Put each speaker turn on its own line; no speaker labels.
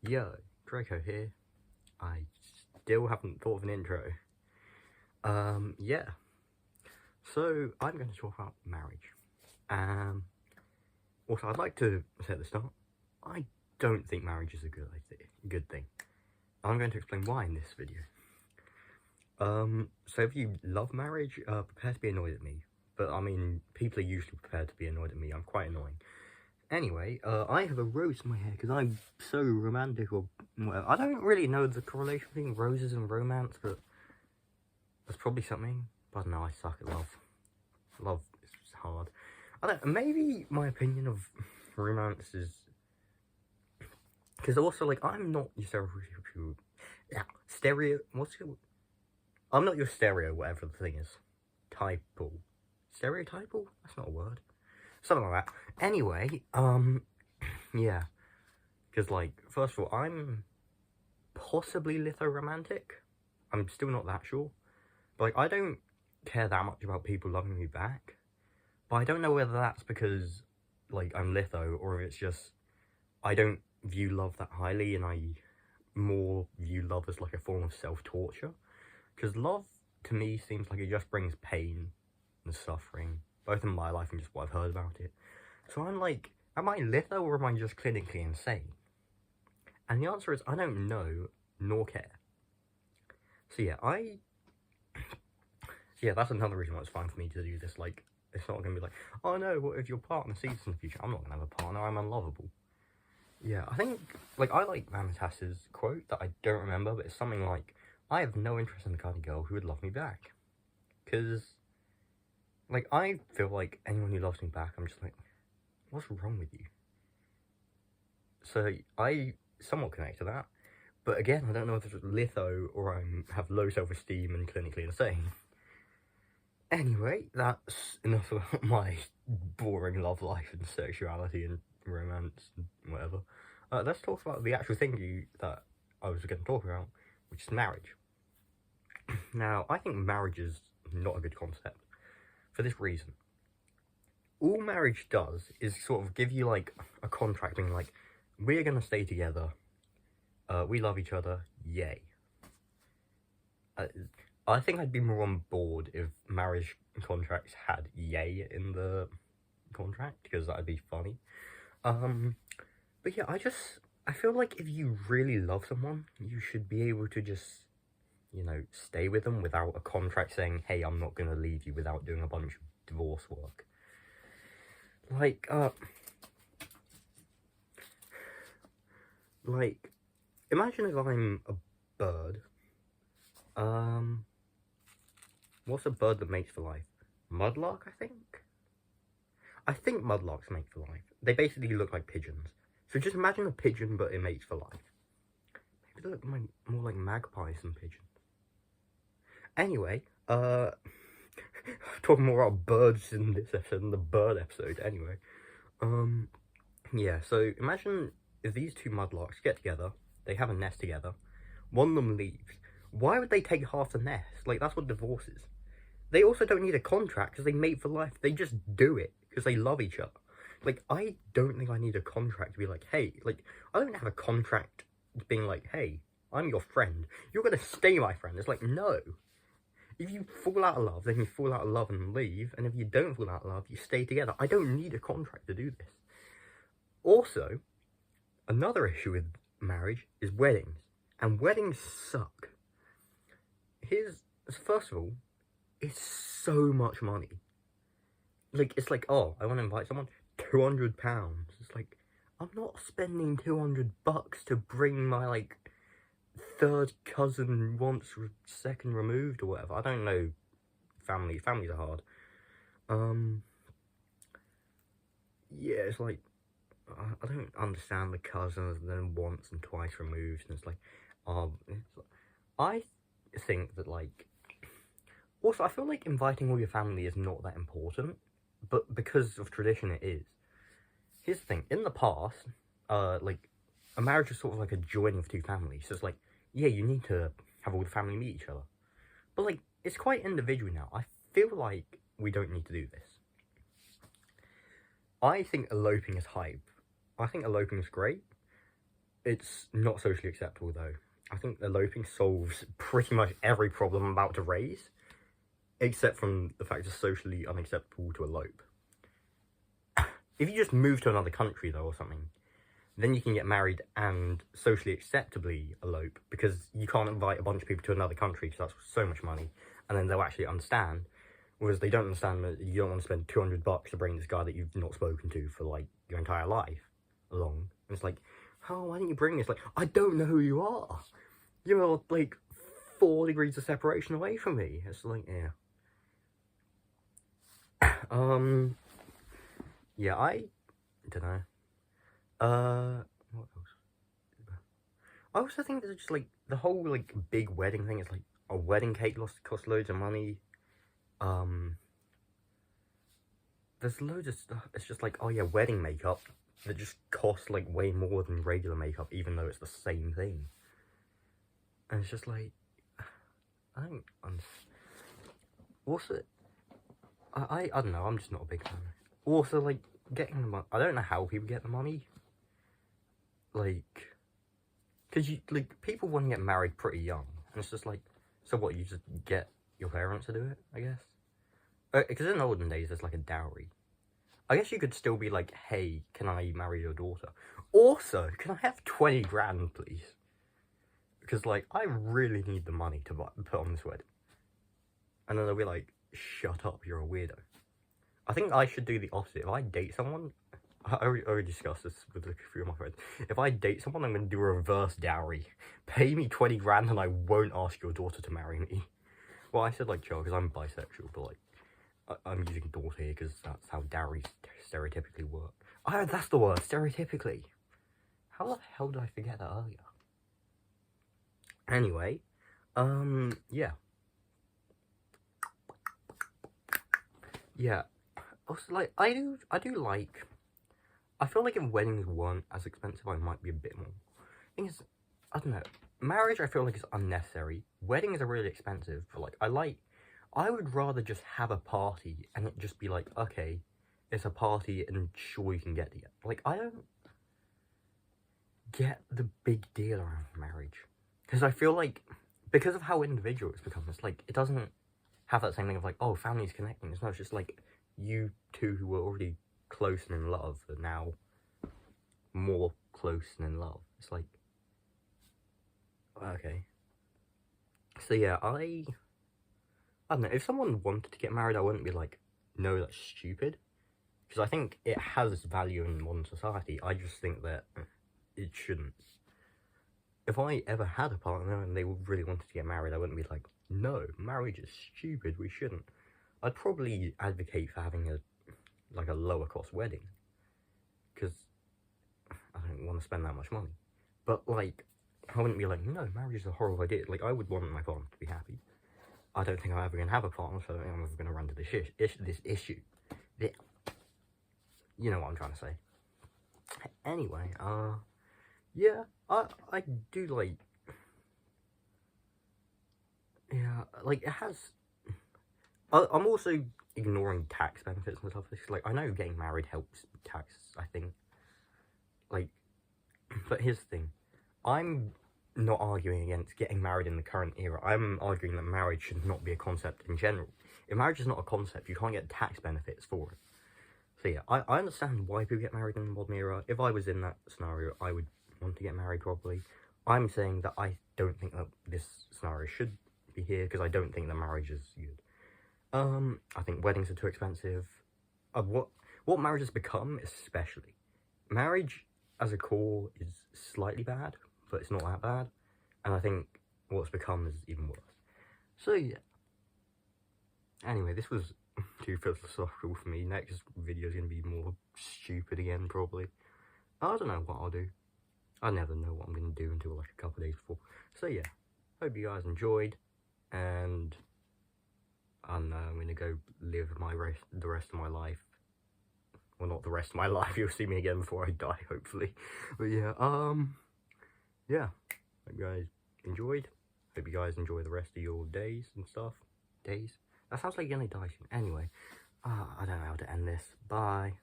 Yo, Draco here. I still haven't thought of an intro. Yeah. So, I'm going to talk about marriage. Also, I'd like to say at the start, I don't think marriage is a good thing. I'm going to explain why in this video. So if you love marriage, prepare to be annoyed at me. But, I mean, people are usually prepared to be annoyed at me. I'm quite annoying. Anyway, I have a rose in my hair because I'm so romantic or whatever. I don't really know the correlation between roses and romance, but there's probably something. But no, I suck at love. Love is hard. I don't. Maybe my opinion of romance is because also like I'm not your stereo. What's your? I'm not your stereo. Whatever the thing is, typal, stereotypal. That's not a word. Something like that. Anyway, yeah. Because, like, first of all, I'm possibly litho-romantic. I'm still not that sure. But, like, I don't care that much about people loving me back. But I don't know whether that's because, like, I'm litho, or if it's just I don't view love that highly, and I more view love as, like, a form of self-torture. Because love, to me, seems like it just brings pain and suffering, both in my life and just what I've heard about it. So I'm like, am I litho or am I just clinically insane? And the answer is, I don't know, nor care. So yeah, that's another reason why it's fine for me to do this. Like, it's not going to be like, oh no, what if your partner sees this in the future? I'm not going to have a partner, I'm unlovable. Yeah, I think, like, I like Vanitas's quote that I don't remember, but it's something like, I have no interest in the kind of girl who would love me back. Because, like, I feel like anyone who loves me back, I'm just like, what's wrong with you? So I somewhat connect to that, but again, I don't know if it's litho or I have low self-esteem and clinically insane. Anyway, that's enough about my boring love life and sexuality and romance and whatever. Let's talk about the actual thing that I was going to talk about, which is marriage. Now, I think marriage is not a good concept for this reason. All marriage does is sort of give you, like, a contract being like, we're going to stay together, we love each other, yay. I think I'd be more on board if marriage contracts had yay in the contract, because that'd be funny. But yeah, I feel like if you really love someone, you should be able to just, you know, stay with them without a contract saying, hey, I'm not going to leave you, without doing a bunch of divorce work. Like, imagine if I'm a bird. What's a bird that mates for life? Mudlark, I think? I think mudlarks mate for life. They basically look like pigeons. So just imagine a pigeon, but it mates for life. Maybe they look more like magpies than pigeons. Anyway, talking more about birds in this episode than the bird episode, anyway. Yeah, so imagine if these two mudlarks get together, they have a nest together, one of them leaves. Why would they take half the nest? Like, that's what divorce is. They also don't need a contract because they mate for life. They just do it because they love each other. Like, I don't think I need a contract to be like, hey, like, I don't have a contract being like, hey, I'm your friend. You're going to stay my friend. It's like, no. If you fall out of love, then you fall out of love and leave. And if you don't fall out of love, you stay together. I don't need a contract to do this. Also, another issue with marriage is weddings. And weddings suck. First of all, it's so much money. Like, it's like, oh, I want to invite someone, £200. It's like, I'm not spending $200 to bring my, like, third cousin once second removed or whatever. I don't know. Families are hard. Yeah, it's like, I don't understand the cousins and then once and twice removed, and it's like, I think that, like, also, I feel like inviting all your family is not that important, but because of tradition it is. Here's the thing, in the past, like, a marriage is sort of like a joining of two families, so it's like, yeah, you need to have all the family meet each other. But, like, it's quite individual now. I feel like we don't need to do this. I think eloping is hype. I think eloping is great. It's not socially acceptable, though. I think eloping solves pretty much every problem I'm about to raise, except from the fact it's socially unacceptable to elope. If you just move to another country, though, or something, then you can get married and socially acceptably elope, because you can't invite a bunch of people to another country, because that's so much money, and then they'll actually understand. Whereas they don't understand that you don't want to spend $200 to bring this guy that you've not spoken to for, like, your entire life along. And it's like, oh, why didn't you bring this? Like, I don't know who you are. You're, like, 4 degrees of separation away from me. It's like, yeah. Yeah, I don't know. What else? I also think there's just, like, the whole, like, big wedding thing is, like, a wedding cake costs loads of money. There's loads of stuff. It's just like, oh yeah, wedding makeup that just costs, like, way more than regular makeup, even though it's the same thing. And it's just like, I don't also, I don't know, I'm just not a big fan. Also, like, getting the money, I don't know how people get the money. Like, because you, like, people want to get married pretty young, and it's just like, so what, you just get your parents to do it, I guess? Because in olden days, there's, like, a dowry. I guess you could still be like, hey, can I marry your daughter? Also, can I have 20 grand, please? Because, like, I really need the money to put on this wedding. And then they'll be like, shut up, you're a weirdo. I think I should do the opposite. If I date someone, I already discussed this with a few of my friends. If I date someone, I'm going to do a reverse dowry. Pay me 20 grand and I won't ask your daughter to marry me. Well, I said, like, chill, because I'm bisexual, but, like, I'm using daughter here because that's how dowries stereotypically work. Oh, that's the word, stereotypically. How the hell did I forget that earlier? Anyway, yeah. Yeah. Also, like, I do like, I feel like if weddings weren't as expensive, I might be a bit more. Thing is, I don't know, marriage I feel like is unnecessary. Weddings are really expensive, but, like, I would rather just have a party and it just be like, okay, it's a party and sure you can get together. Like, I don't get the big deal around marriage. Because I feel like, because of how individual it's become, it's like, it doesn't have that same thing of like, oh, families connecting. It's not just like, you two who were already close and in love are now more close and in love. It's like, okay. So yeah, I don't know, if someone wanted to get married, I wouldn't be like, no, that's stupid. Because I think it has value in modern society. I just think that it shouldn't. If I ever had a partner and they really wanted to get married, I wouldn't be like, no, marriage is stupid, we shouldn't. I'd probably advocate for having a lower cost wedding. Because I don't want to spend that much money. But, like, I wouldn't be like, no, marriage is a horrible idea. Like, I would want my partner to be happy. I don't think I'm ever going to have a partner, so I don't think I'm ever going to run to this issue. You know what I'm trying to say. Anyway, yeah, I do like, yeah, like, it has, I'm also ignoring tax benefits and stuff. It's like, I know getting married helps tax, I think, like, but here's the thing, I'm not arguing against getting married in the current era. I'm arguing that marriage should not be a concept in general. If marriage is not a concept, you can't get tax benefits for it. So yeah, I understand why people get married in the modern era. If I was in that scenario, I would want to get married probably. I'm saying that I don't think that this scenario should be here, because I don't think that marriage is good. I think weddings are too expensive. What marriage has become, especially. Marriage as a core is slightly bad, but it's not that bad. And I think what's become is even worse. So yeah. Anyway, this was too philosophical for me. Next video is going to be more stupid again, probably. I don't know what I'll do. I never know what I'm going to do until like a couple of days before. So yeah, hope you guys enjoyed. And I'm going to go live the rest of my life. Well, not the rest of my life. You'll see me again before I die, hopefully. But yeah, yeah. Hope you guys enjoyed. Hope you guys enjoy the rest of your days and stuff. Days? That sounds like you're gonna die soon. Anyway, I don't know how to end this. Bye.